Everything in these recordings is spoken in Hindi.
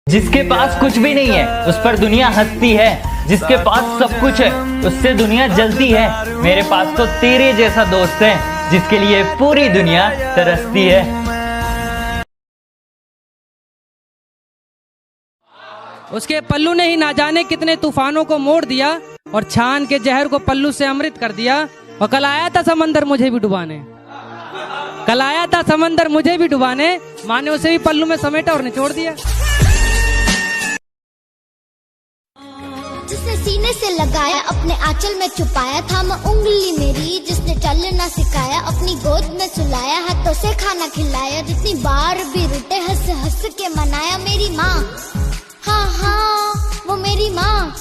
जिसके पास कुछ भी नहीं है उस पर दुनिया हंसती है, जिसके पास सब कुछ है उससे दुनिया जलती है। मेरे पास तो तेरे जैसा दोस्त है जिसके लिए पूरी दुनिया तरसती है। उसके पल्लू ने ही ना जाने कितने तूफानों को मोड़ दिया और छान के जहर को पल्लू से अमृत कर दिया। और कल आया था समंदर मुझे भी डुबाने, कल आया था समंदर मुझे भी डुबाने, माँ ने उसे भी पल्लू में समेटा और निचोड़ दिया। जिसने सीने से लगाया अपने आंचल में छुपाया, थामा उंगली मेरी जिसने चलना सिखाया, अपनी गोद में सुलाया, हाथों से खाना खिलाया, जितनी बार भी रूठे हंस हंस के मनाया। मेरी माँ, हाँ हाँ वो मेरी माँ।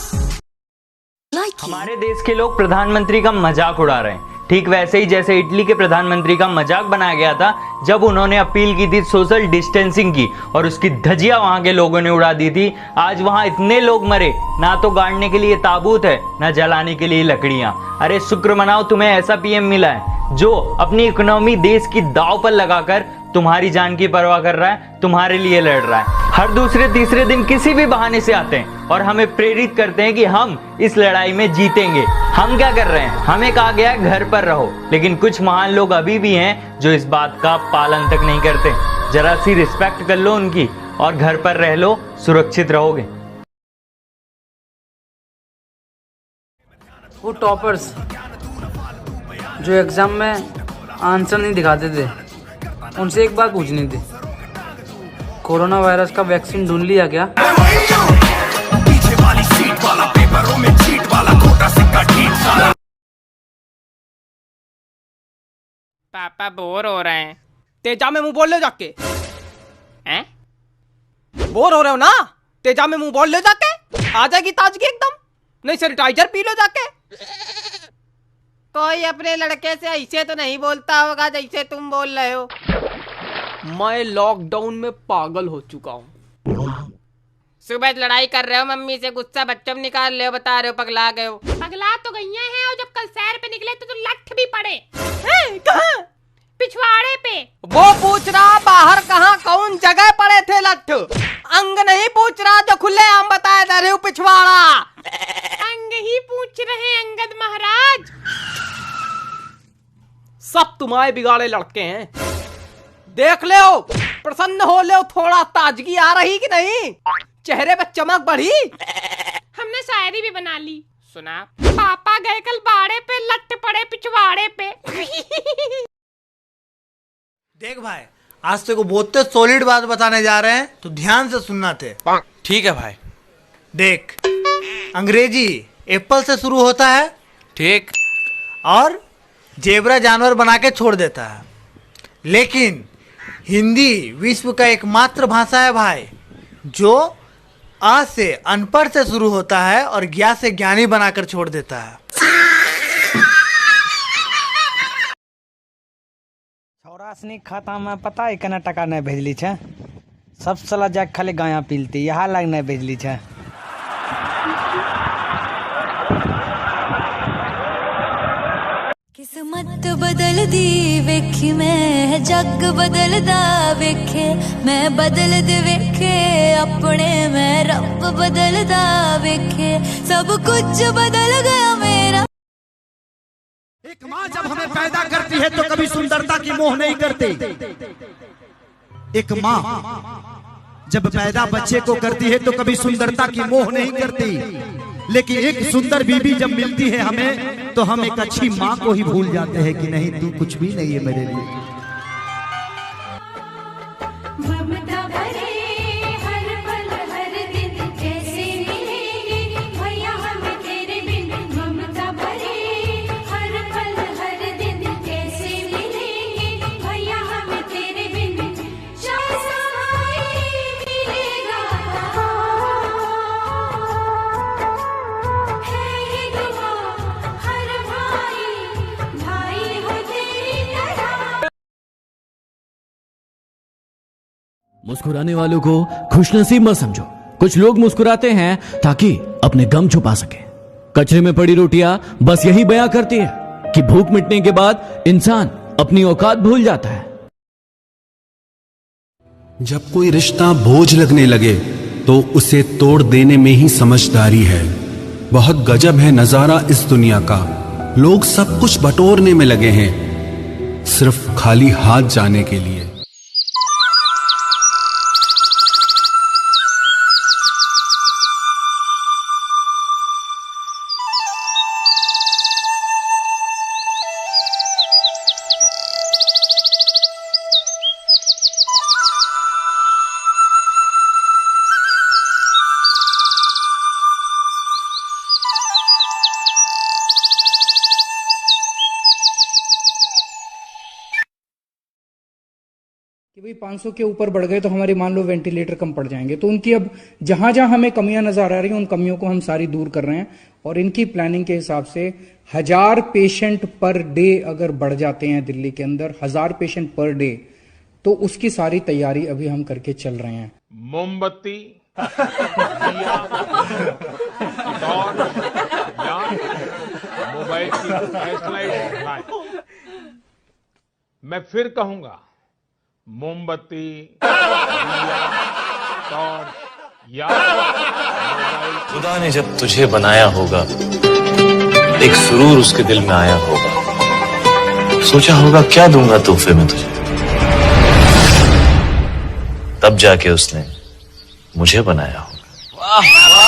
हमारे देश के लोग प्रधानमंत्री का मजाक उड़ा रहे हैं, ठीक वैसे ही जैसे इटली के प्रधानमंत्री का मजाक बनाया गया था जब उन्होंने अपील की थी सोशल डिस्टेंसिंग की और उसकी धजिया वहां के लोगों ने उड़ा दी थी। आज वहां इतने लोग मरे, ना तो गाड़ने के लिए ताबूत है ना जलाने के लिए लकड़ियां। अरे शुक्र मनाओ तुम्हें ऐसा पीएम मिला है जो अपनी इकोनॉमी देश की दांव पर लगाकर तुम्हारी जान की परवाह कर रहा है, तुम्हारे लिए लड़ रहा है। हर दूसरे तीसरे दिन किसी भी बहाने से आते हैं और हमें प्रेरित करते हैं कि हम इस लड़ाई में जीतेंगे। हम क्या कर रहे हैं? हमें कहा गया घर पर रहो, लेकिन कुछ महान लोग अभी भी हैं जो इस बात का पालन तक नहीं करते। जरा सी रिस्पेक्ट कर लो उनकी और घर पर रह लो, सुरक्षित रहोगे। वो टॉपर्स जो एग्जाम में आंसर नहीं दिखाते थे, उनसे एक बात पूछनी थी, कोरोना वायरस का वैक्सीन ढूंढ लिया क्या? पापा बोर हो रहे हैं। तेजा में मुंह बोल ले जाके। हैं? बोर हो रहे हो ना? तेजा में मुंह बोल ले जाके, आ जाएगी ताजगी एकदम। नहीं सैनिटाइजर पी लो जाके। कोई अपने लड़के से ऐसे तो नहीं बोलता होगा जैसे तुम बोल रहे हो। मैं लॉकडाउन में पागल हो चुका हूँ। सुबह लड़ाई कर रहे हो मम्मी से, गुस्सा बच्चों में निकाल रहे हो, बता रहे हो पगला गए हो। पगला तो गई हैं, और जब कल सैर पे निकले तो लठ भी पड़े। कहाँ? पिछवाड़े पे। वो पूछ रहा बाहर कहाँ कौन जगह पड़े थे लठ, अंग नहीं पूछ रहा जो खुले आम बताए जा रहे हो पिछवाड़ा। अंग ही पूछ रहे अंगद महाराज। सब तुम्हारे बिगाड़े लड़के हैं। देख ले हो, प्रसन्न हो ले हो, थोड़ा ताजगी आ रही कि नहीं? चेहरे पे चमक बढ़ी। हमने शायरी भी बना ली। सुना? पापा गए कल बाड़े पे, लट पड़े पिछवाड़े पे। देख भाई, आज तेरे को बहुत सॉलिड बात बताने जा रहे हैं, तो ध्यान से सुनना थे। ठीक है भाई। देख, अंग्रेजी एप्पल से शुरू होता है, ठीक, और जेब्रा जानवर बना के छोड़ देता है, लेकिन हिंदी विश्व का एकमात्र भाषा है भाई जो आ से अनपढ़ से शुरू होता है और ज्ञा से ज्ञानी बनाकर छोड़ देता है। छोरासनी खाता में पता है केना टका नहीं भेजली छे, सब साला जाके खाली गाया पीलती, यहाँ लाग नहीं भेजली छे। किस्मत बदल दी वेखी मैं, जग बदलदा वेखे मैं, बदल दे वेखे अपने मैं, रब बदलदा वेखे सब कुछ बदल गया मेरा। एक माँ जब हमें पैदा करती है तो कभी सुंदरता की मोह नहीं करती। एक माँ जब पैदा बच्चे को करती है तो कभी सुंदरता की मोह नहीं करती, लेकिन एक सुंदर बीबी जब मिलती है हमें तो हम एक अच्छी माँ को ही भूल जाते हैं कि नहीं तू कुछ भी नहीं है मेरे लिए। मुस्कुराने वालों को खुशनसीब मत समझो। कुछ लोग मुस्कुराते हैं ताकि अपने गम छुपा सके। कचरे में पड़ी रोटियां बस यही बयां करती है कि भूख मिटने के बाद इंसान अपनी औकात भूल जाता है। जब कोई रिश्ता बोझ लगने लगे तो उसे तोड़ देने में ही समझदारी है। बहुत गजब है नजारा इस दुनिया का, लोग सब कुछ बटोरने में लगे हैं सिर्फ खाली हाथ जाने के लिए। कि भाई 500 के ऊपर बढ़ गए तो हमारे मान लो वेंटिलेटर कम पड़ जाएंगे, तो उनकी अब जहां जहां हमें कमियां नजर आ रही हैं उन कमियों को हम सारी दूर कर रहे हैं। और इनकी प्लानिंग के हिसाब से 1000 पेशेंट पर डे अगर बढ़ जाते हैं दिल्ली के अंदर, 1000 पेशेंट पर डे, तो उसकी सारी तैयारी अभी हम करके चल रहे हैं। मोमबत्ती, दिया, टॉर्च, मोबाइल की फ्लैशलाइट लाइट। मैं फिर कहूंगा, मोमबत्ती, दिया, टॉर्च या खुदा ने जब तुझे बनाया होगा, एक सुरूर उसके दिल में आया होगा, सोचा होगा क्या दूंगा तोहफे में तुझे, तब जाके उसने मुझे बनाया होगा।